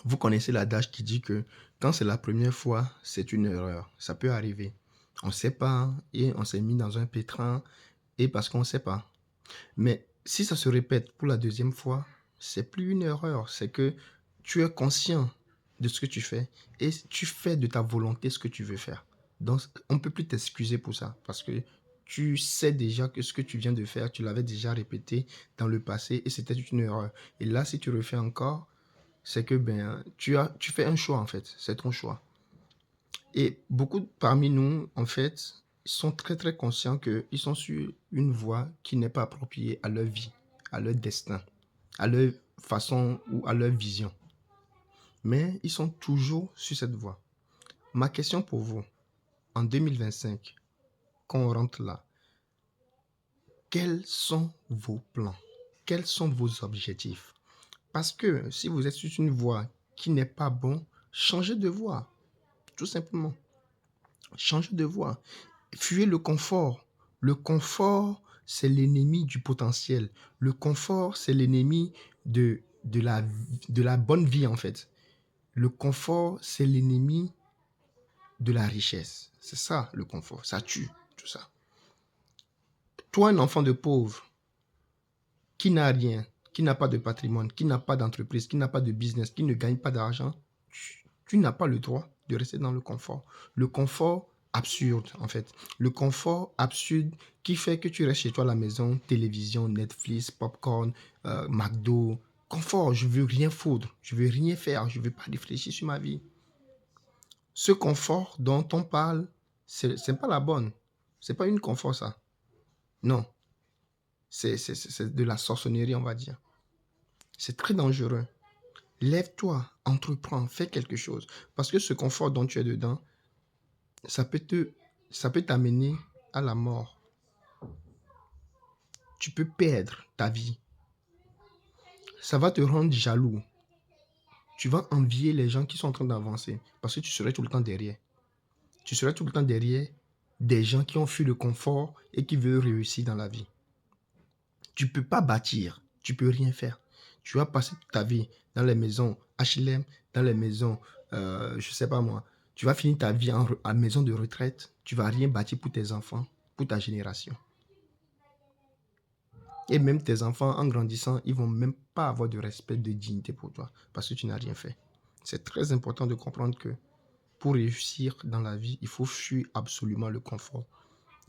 Vous connaissez l'adage qui dit que quand c'est la première fois, c'est une erreur. Ça peut arriver. On ne sait pas et on s'est mis dans un pétrin et parce qu'on ne sait pas. Mais si ça se répète pour la deuxième fois, c'est plus une erreur. C'est que tu es conscient de ce que tu fais et tu fais de ta volonté ce que tu veux faire. Donc, on ne peut plus t'excuser pour ça parce que tu sais déjà que ce que tu viens de faire, tu l'avais déjà répété dans le passé et c'était une erreur. Et là, si tu refais encore, c'est que ben, tu fais un choix en fait. C'est ton choix. Et beaucoup parmi nous, en fait, sont très très conscients qu'ils sont sur une voie qui n'est pas appropriée à leur vie, à leur destin, à leur façon ou à leur vision. Mais ils sont toujours sur cette voie. Ma question pour vous, en 2025, quand on rentre là, quels sont vos plans? Quels sont vos objectifs? Parce que si vous êtes sur une voie qui n'est pas bonne, changez de voie, tout simplement. Changez de voie. Fuyez le confort. Le confort, c'est l'ennemi du potentiel. Le confort, c'est l'ennemi de la bonne vie, en fait. Le confort, c'est l'ennemi de la richesse. C'est ça, le confort. Ça tue, tout ça. Toi, un enfant de pauvre, qui n'a rien, qui n'a pas de patrimoine, qui n'a pas d'entreprise, qui n'a pas de business, qui ne gagne pas d'argent, tu n'as pas le droit de rester dans le confort. Le confort absurde, en fait. Le confort absurde qui fait que tu restes chez toi à la maison, télévision, Netflix, popcorn, McDo. Confort, je veux rien foutre, je veux rien faire, je veux pas réfléchir sur ma vie. Ce confort dont on parle, c'est pas la bonne. C'est pas une confort, ça. Non, c'est de la sorcellerie, on va dire. C'est très dangereux. Lève-toi, entreprends, fais quelque chose. Parce que ce confort dont tu es dedans, ça peut te, ça peut t'amener à la mort. Tu peux perdre ta vie. Ça va te rendre jaloux. Tu vas envier les gens qui sont en train d'avancer parce que tu serais tout le temps derrière. Tu serais tout le temps derrière des gens qui ont fui le confort et qui veulent réussir dans la vie. Tu ne peux pas bâtir, tu ne peux rien faire. Tu vas passer toute ta vie dans les maisons HLM, dans les maisons, je ne sais pas moi. Tu vas finir ta vie en maison de retraite. Tu ne vas rien bâtir pour tes enfants, pour ta génération. Et même tes enfants, en grandissant, ils ne vont même pas avoir de respect, de dignité pour toi parce que tu n'as rien fait. C'est très important de comprendre que pour réussir dans la vie, il faut fuir absolument le confort.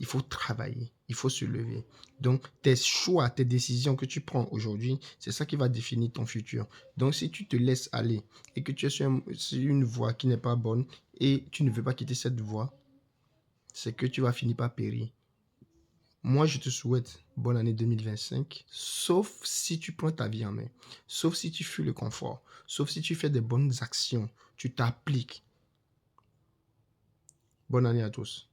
Il faut travailler, il faut se lever. Donc, tes choix, tes décisions que tu prends aujourd'hui, c'est ça qui va définir ton futur. Donc, si tu te laisses aller et que tu es sur une voie qui n'est pas bonne et tu ne veux pas quitter cette voie, c'est que tu vas finir par périr. Moi, je te souhaite bonne année 2025, sauf si tu prends ta vie en main, sauf si tu fuis le confort, sauf si tu fais des bonnes actions, tu t'appliques. Bonne année à tous.